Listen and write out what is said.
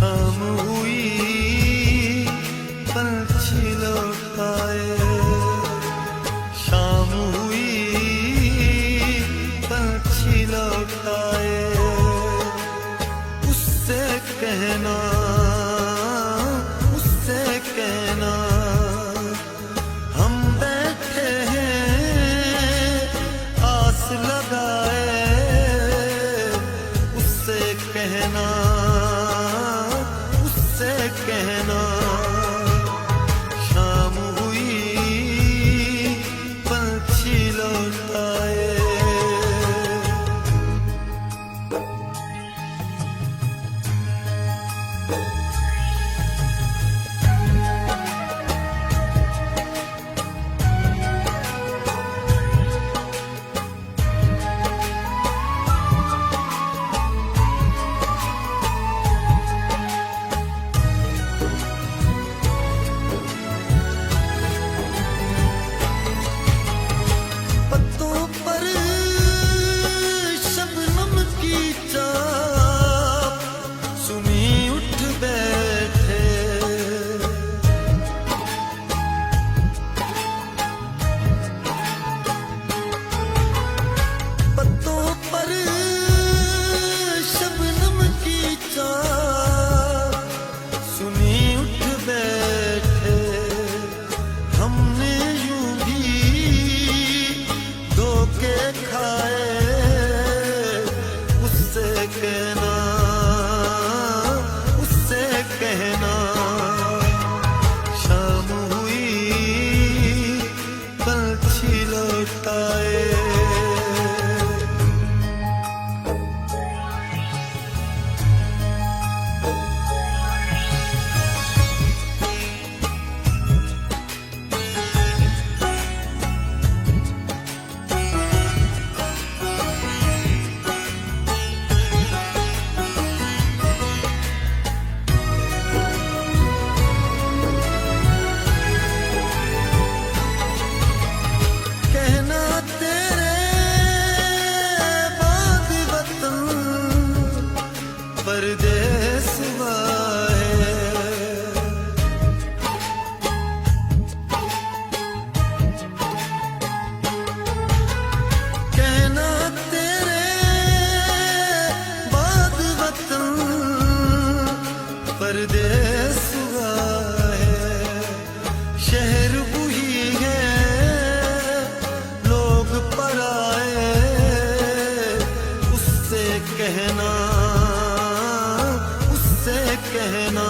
शाम हुई पंछी लौट आए, शाम हुई पंछी लौट आए। उससे कहना, उससे कहना हम बैठे हैं आस लगाए। उससे कहना, उससे कहना शाम हुई पंछी लौट आए। कहना, उससे कहना शाम हुई पंछी लौट आए। परदेस वाए कहना तेरे बाद वतन परदेस वाए। शहर वही है लोग पराए। उससे कहना, कहना